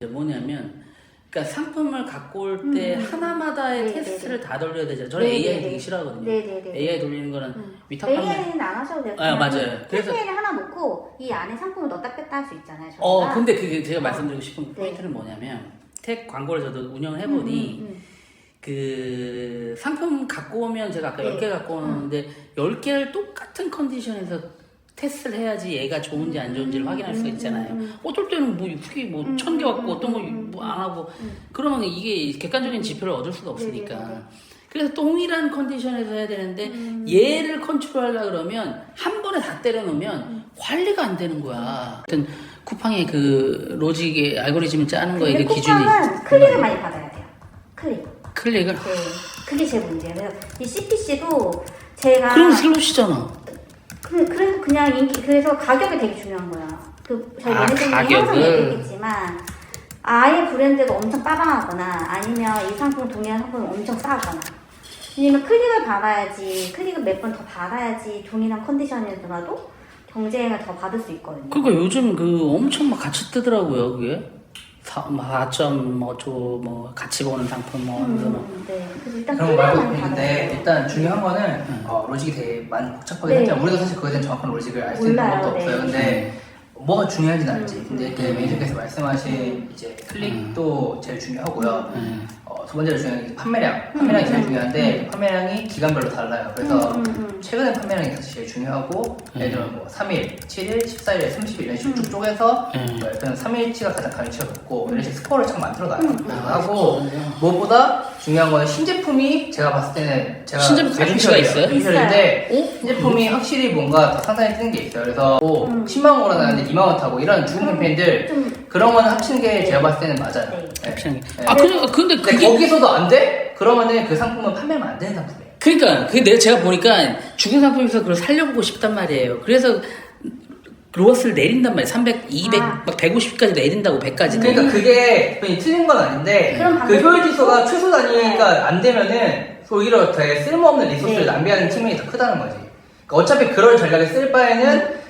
뭐냐면, 그러니까 상품을 갖고 올 때 하나마다의 네네네. 테스트를 다 돌려야 되잖아요. 저는 네네네. AI 되게 싫어하거든요. 네네네. AI 돌리는 거는 위탁 판매. AI는 안 하셔도 돼요. 아, 맞아요. 그래서 테스트를 하나 놓고 이 안에 상품을 넣었다 뺐다 할 수 있잖아요. 저희가. 근데 그게 제가 말씀드리고 싶은 네. 포인트는 뭐냐면, 택 광고를 저도 운영을 해보니, 그 상품 갖고 오면 제가 아까 네. 10개 갖고 오는데 10개를 똑같은 컨디션에서 테스트를 해야지 얘가 좋은지 안 좋은지를 확인할 수가 있잖아요. 어떨 때는 뭐 그게 뭐 1000개 갖고 어떤 거 뭐 안 하고 그러면 이게 객관적인 지표를 얻을 수가 없으니까. 네네네. 그래서 동일한 컨디션에서 해야 되는데 얘를 컨트롤하려고 그러면 한 번에 다 때려놓으면 관리가 안 되는 거야. 하여튼 쿠팡의 그 로직의 알고리즘을 짜는 거에 그 기준이 쿠팡은 클릭을 많이 받아야 돼요. 클릭을 네. 그게 제일 문제예요. 그래서 이 CPC도 제가 그럼 슬롯이잖아. 그래서 그냥 그래서 가격이 되게 중요한 거야. 저희 매니저님이 항상 가격을. 얘기했지만 아예 브랜드가 엄청 빠방하거나 아니면 이 상품 동일한 상품을 엄청 싸거나 왜냐면 클릭을 받아야지 클릭을 몇 번 더 받아야지 동일한 컨디션이더라도 경쟁을 더 받을 수 있거든요. 그러니까 요즘 그 엄청 막 같이 뜨더라고요, 그게. 4점 뭐 같이 보는 상품 뭐 하면서 네. 그래서 일단 그런 클릭을 거 말고 많이 있는데 받아야 일단 중요한 거는 로직이 되게 많이 복잡하게 네. 하잖아요. 우리도 사실 그거에 대한 정확한 로직을 알 수 있는 몰라요, 것도 네. 없어요. 근데 뭐가 중요한지는 알지. 근데 그 매니저께서 말씀하신 이제 클릭도 제일 중요하고요. 두 번째로 중요한 게 판매량이 제일 중요한데 판매량이 기간별로 달라요. 그래서 최근에 판매량이 사실 제일 중요하고 예를 들면 뭐 3일, 7일, 14일, 30일 이런 식으로 쭉 쪼개서 뭐 약간 3일치가 가장 가능치가 높고 이런 식으로 스코어를 참 만들어놔요. 하고 무엇보다 중요한 거는 신제품이 제가 봤을 때는 제가 신제품 가격치가 있어요? 인데 신제품이 확실히 뭔가 더 상단에 뜨는 게 있어요. 그래서 10만 원 올라가는데 2만 원 타고 이런 죽은 캠페인들 그런 거는 합치는 게 제가 봤을 때는 맞아요. 네. 합치는 게. 네. 근데 근데 그게 거기서도 안 돼? 그러면은 그 상품은 판매가 안 되는 상품이에요. 그러니까 그게 제가 보니까 죽은 상품에서 그걸 살려보고 싶단 말이에요. 그래서 로스를 내린단 말이에요. 300, 200, 막 150까지 내린다고 100까지. 그러니까 그게 틀린 건 아닌데 그럼 그 효율 지수가 반대로 최소 단위가 안 되면은 오히려 되게 쓸모없는 리소스를 네. 낭비하는 측면이 더 크다는 거지. 그러니까 어차피 그런 전략을 쓸 바에는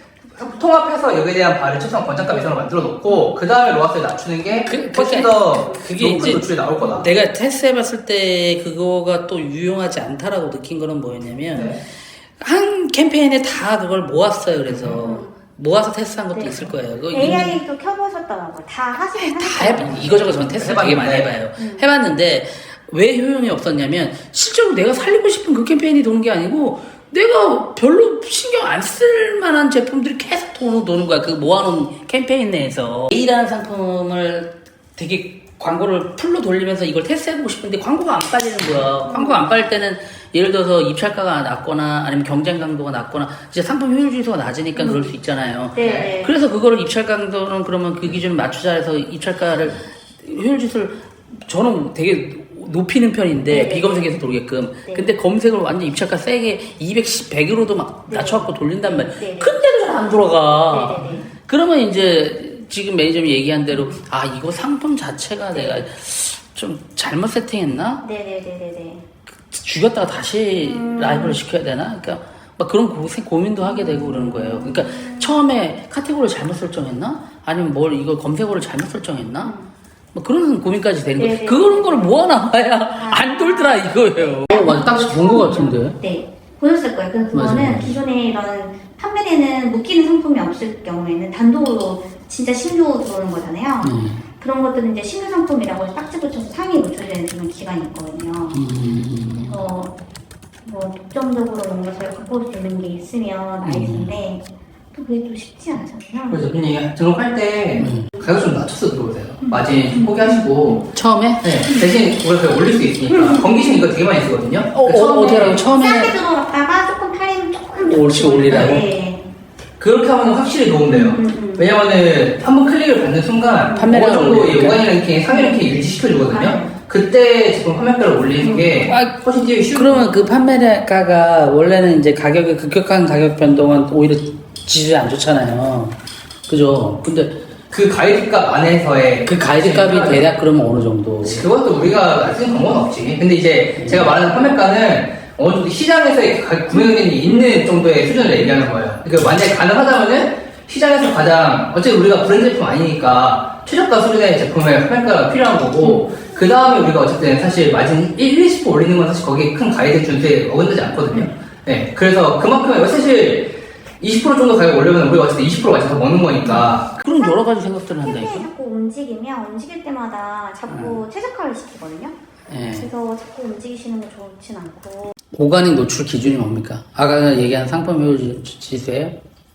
통합해서 여기에 대한 바를 최소한 권장가 미선을 만들어 놓고 그 다음에 로아스를 낮추는 게 훨씬 더 그게 높은 이제 노출이 나올 거다. 내가 테스트 해봤을 때 그거가 또 유용하지 않다라고 느낀 거는 뭐였냐면 네. 한 캠페인에 다 그걸 모았어요. 그래서 모아서 테스트한 것도 네. 있을 거예요. 그거 AI도 켜보셨더라고요. 다 하시긴 다 해봐. 이거저거 저는 테스트 되게 많이 해봐요. 해봤는데 왜 효용이 없었냐면 실제로 내가 살리고 싶은 그 캠페인이 도는 게 아니고 내가 별로 신경 안 쓸 만한 제품들이 계속 도는 거야. 그 모아놓은 캠페인 내에서 A라는 상품을 되게 광고를 풀로 돌리면서 이걸 테스트해보고 싶은데 광고가 안 빠지는 거야. 광고가 안 빠질 때는 예를 들어서 입찰가가 낮거나 아니면 경쟁 강도가 낮거나 이제 상품 효율 지수가 낮으니까 그럴 수 있잖아요. 네. 그래서 그거를 입찰 강도는 그러면 그 기준을 맞추자 해서 입찰가를 효율 지수를 저는 되게 높이는 편인데 네. 비검색해서 돌게끔. 네. 근데 검색을 완전 입찰가 세게 210, 100으로도 막 낮춰갖고 돌린단 말이야. 네. 근데도 잘 안 돌아가. 네. 그러면 이제 지금 매니저님이 얘기한 대로 이거 상품 자체가 내가 좀 잘못 세팅했나? 네네네네네. 죽였다가 다시 라이브를 시켜야 되나? 그러니까 막 그런 고민도 하게 되고 그러는 거예요. 그러니까 처음에 카테고리를 잘못 설정했나? 아니면 뭘 이걸 검색어를 잘못 설정했나? 뭐 그런 고민까지 되는 거예요. 네네. 그런 거를 모아놔야 안 돌더라 이거예요. 맞아, 딱 좋은 거 같은데. 네. 보셨을 거예요. 그래서 그거는 맞아요. 기존에 이런 판매되는 묶이는 상품이 없을 경우에는 단독으로 진짜 신규 들어오는 거잖아요. 그런 것들은 이제 신규 상품이라고 딱지 붙여서 상위 노출되는 그런 기간이 있거든요. 뭐 독점적으로 뭔가 저희 갖고 올 수 있는 게 있으면 알겠는데 또 그게 또 쉽지 않잖아요. 그래서 대표님 등록할 때 가격 좀 낮춰서 들어오세요. 마진 포기하시고 처음에? 네, 대신 그걸 그냥 올릴 수 있으니까 검기신 이거 되게 많이 쓰거든요. 어떻게 하라고? 처음에 싸게 들어갔다가 조금 팔리면 조금 옳지, 올리라고? 네. 그렇게 하면 확실히 도움돼요. 왜냐면은 한번 클릭을 받는 순간 판매량을 어느 정도 올리니까. 요관이 랭킹, 상위 랭킹 유지시켜주거든요. 그때 제품 판매가를 올리는 게 훨씬 뛰기 쉬운 그러면 그 판매가가 원래는 이제 가격의 급격한 가격 변동은 오히려 지수에 안 좋잖아요. 그죠? 근데 그 가이드값 안에서의 그 가이드 값이 대략 그러면 어느 정도? 그것도 우리가 알 수 있는 방법은 없지. 근데 이제 제가 말하는 판매가는 어느 정도 시장에서의 구매 의견이 있는 정도의 수준을 얘기하는 거예요. 그러니까 만약에 가능하다면은 시장에서 가장 어차피 우리가 브랜드 제품 아니니까 최저가 수준의 제품의 판매가가 필요한 거고 그 다음에 우리가 어쨌든 사실 마진 1, 20% 올리는 건 사실 거기에 큰 가이드 준수에 어긋나지 않거든요. 네, 그래서 그만큼 사실 20% 정도 가격 올리면 우리가 어쨌든 20% 맞춰서 먹는 거니까. 그런 여러 가지 생각들을 한다니까. 캠페인이 자꾸 움직이면 움직일 때마다 자꾸 최저가를 시키거든요. 예. 그래서 자꾸 움직이시는 거 좋진 않고. 오가닉 노출 기준이 뭡니까? 아까 얘기한 상품 효율 지수예요?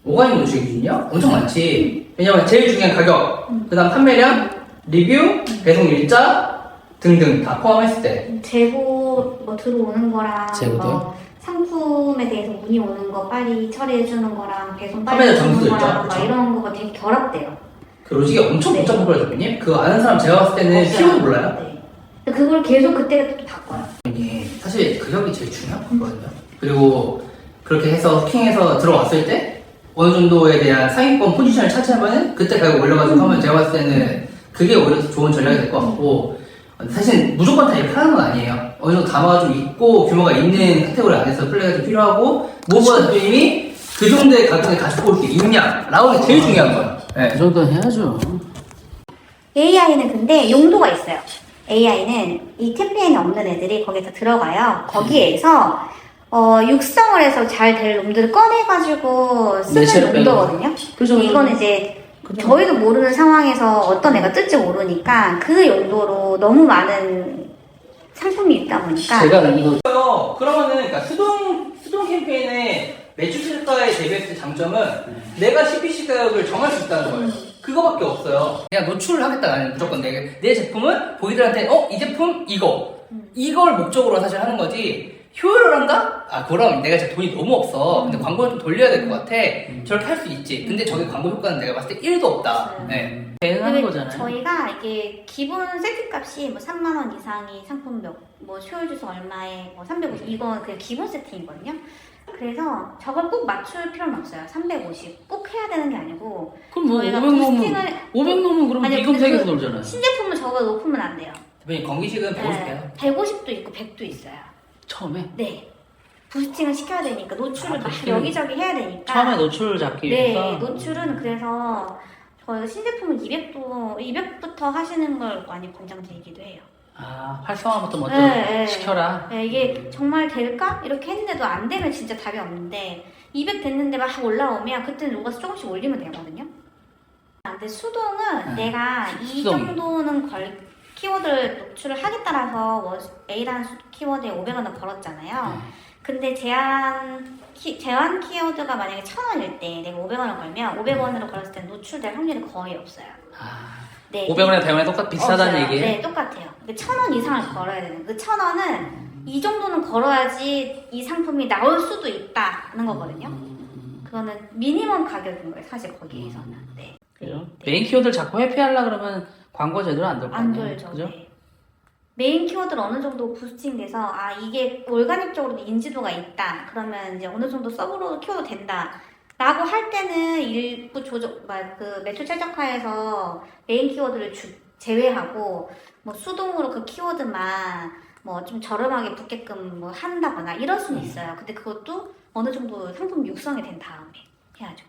오가닉 노출 기준이요? 엄청 많지. 왜냐면 제일 중요한 가격, 그 다음 판매량, 리뷰, 배송 일자 등등 다 포함했을 때. 재고 뭐 들어오는 거랑 재고도요? 뭐 상품에 대해서 문의 오는 거 빨리 처리해주는 거랑 배송 빨리 판매자 해주는 점수도 거랑 있죠, 막 그쵸? 이런 거가 되게 결합돼요. 그 로직이 엄청 네. 복잡한 거예요, 대표님. 그거 아는 사람 제가 봤을 때는 없어요. 키워도 몰라요. 네. 근데 그걸 계속 그때 또 바꿔요. 사실 가격이 제일 중요한 거거든요. 그리고 그렇게 해서 킹해서 들어왔을 때 어느 정도에 대한 상위권 포지션을 차지하면은 그때 가격 올려가지고 하면 제가 봤을 때는 그게 오히려 더 좋은 전략이 될 것 같고 사실 무조건 다 이렇게 하는 건 아니에요. 어느 정도 담화가 좀 있고 규모가 있는 카테고리 안에서 플레이가 좀 필요하고 무엇보다 대표님이 그 정도의 가격을 가지고 올 수 있냐라고 게 제일 중요한 거예요. 네. 그 정도는 해야죠. AI는 근데 용도가 있어요. AI는 이 캠페인에 없는 애들이 거기서 들어가요. 거기에서 육성을 해서 잘 될 놈들을 꺼내가지고 매체를 쓰는 빼고. 용도거든요. 그죠, 이거는 이제 그죠. 저희도 모르는 상황에서 어떤 애가 뜰지 모르니까 그 용도로 너무 많은 상품이 있다 보니까 제가 이거 그러면은 그러니까 수동 캠페인의 매출 실가에 대비했을 때 장점은 내가 CPC 가격을 정할 수 있다는 거예요. 그거밖에 없어요. 그냥 노출을 하겠다가 아니라 무조건 내 제품은 보이들한테 이 제품 이걸 목적으로 사실 하는 거지 효율을 한다? 아 그럼 내가 진짜 돈이 너무 없어. 근데 광고를 좀 돌려야 될 것 같아. 저렇게 할 수 있지. 근데 저게 광고 효과는 내가 봤을 때 1도 없다. 네. 대응하는 근데 거잖아요. 저희가 이게 기본 세팅값이 뭐 3만 원 이상이 상품 뭐 효율 주소 얼마에 뭐 350 이건 그냥 기본 세팅이거든요. 그래서 저걸 꼭 맞출 필요는 없어요. 350 꼭 해야 되는 게 아니고 그럼 뭐 저희가 500 넘으면 부스팅을- 500 넘으면 그럼 아니요, 미금색에서 근데 놀잖아요. 신제품은 저거 높으면 안 돼요. 대표님 건기식은 150해요. 150도 있고 100도 있어요. 처음에 네. 부스팅을 시켜야 되니까 노출을 막 부스팅을- 여기저기 해야 되니까. 처음에 노출을 잡기 네, 위해서 노출은 그래서 저희가 신제품은 200부터 하시는 걸 많이 권장드리기도 해요. 아 활성화부터 먼저 네, 시켜라. 네, 이게 정말 될까? 이렇게 했는데도 안 되면 진짜 답이 없는데 200 됐는데 막 올라오면 그때는 누가 조금씩 올리면 되거든요. 근데 수동은 내가 이 수동이. 정도는 키워드를 노출을 하기 따라서 뭐 A라는 키워드에 500원을 걸었잖아요. 근데 제한 키워드가 만약에 1,000원일 때 내가 500원을 걸면 500원으로 걸었을 때 노출될 확률이 거의 없어요. 아, 네. 500원에 100원에 똑같 비슷하다는 없어요. 얘기예요? 네, 똑같아요. 근데 1,000원 이상을 걸어야 되는. 그 1,000원은 이 정도는 걸어야지 이 상품이 나올 수도 있다는 거거든요. 그거는 미니멈 가격인 거예요, 사실 거기에서는. 네. 그죠? 메인 키워드를 자꾸 회피하려 그러면 광고 제대로 안 돌 거 안 아니에요? 돌죠. 그죠? 네. 메인 키워드를 어느 정도 부스팅돼서 아 이게 올가닉적으로 인지도가 있다. 그러면 이제 어느 정도 서브로 키워도 된다. 라고 할 때는 일부 그 매출 최적화에서 메인 키워드를 제외하고 뭐 수동으로 그 키워드만 뭐 좀 저렴하게 붙게끔 뭐 한다거나 이럴 수는 있어요. 근데 그것도 어느 정도 상품 육성이 된 다음에 해야죠.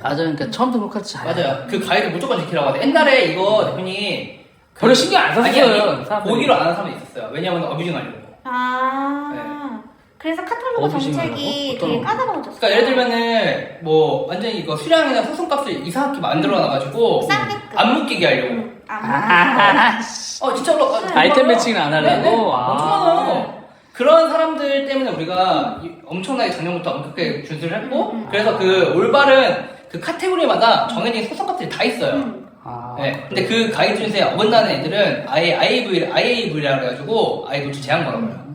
맞아요. 그러니까 처음 등록할 때 잘. 맞아요. 그 가이드 무조건 지키라고 하죠. 옛날에 이거 대표님 별로 신경 안 썼어요. 아니, 사람들이. 보기로 안 하는 사람도 있었어요. 왜냐면 어뷰징 하려고. 그래서 카탈로그 어뷰징 정책이 하려고? 되게 어떤 까다로워졌어요. 그러니까 예를 들면은 뭐 완전히 이거 수량이나 소송값을 이상하게 만들어놔가지고 싸게끔. 안 묶이게 하려고. 아, 진짜로 아이템 매칭을 안 하려고? 네네. 아. 엄청 많아요. 그런 사람들 때문에 우리가 엄청나게 작년부터 엄격하게 준수를 했고 그래서 그 올바른 그 카테고리마다 정해진 소송값들이 다 있어요. 아. 네. 근데 그 가이드 준수에 어긋나는 애들은 아예 IAV라고 해가지고 아예 노출 제한 걸어버려요.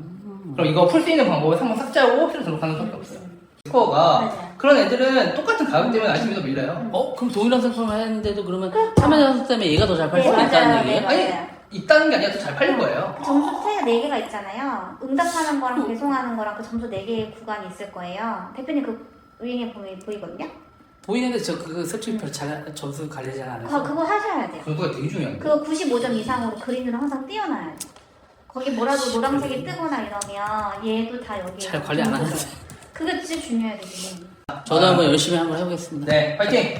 그럼 이거 풀 수 있는 방법을 한번 삭제하고 새로 등록하는 수밖에 없어요. 스코어가 맞아요. 그런 애들은 똑같은 가격 때문에 아직도 밀려요. 그럼 동일한 상품을 했는데도 그러면 참여자 때문에 얘가 더 잘 팔 수도 네, 있다는 맞아요. 얘기예요? 네, 아니 맞아요. 있다는 게 아니라 더 잘 팔린 거예요. 점수 차이가 4개가 있잖아요. 응답하는 거랑 배송하는 거랑 그 점수 4개의 구간이 있을 거예요. 대표님 그 위에 보면 보이거든요? 보이는데 저 그거 솔직히 별 점수 관리 잘 안 해서. 그거 하셔야 돼요. 점수가 되게 중요한데. 그거 95점 이상으로 그린으로 항상 띄워놔야 돼요. 거기 뭐라도 노란색이 뜨거나 이러면 얘도 다 여기에 잘 관리 안 하는데. 그게 진짜 중요해요, 대표님. 저도 한번 열심히 한번 해보겠습니다. 네, 파이팅!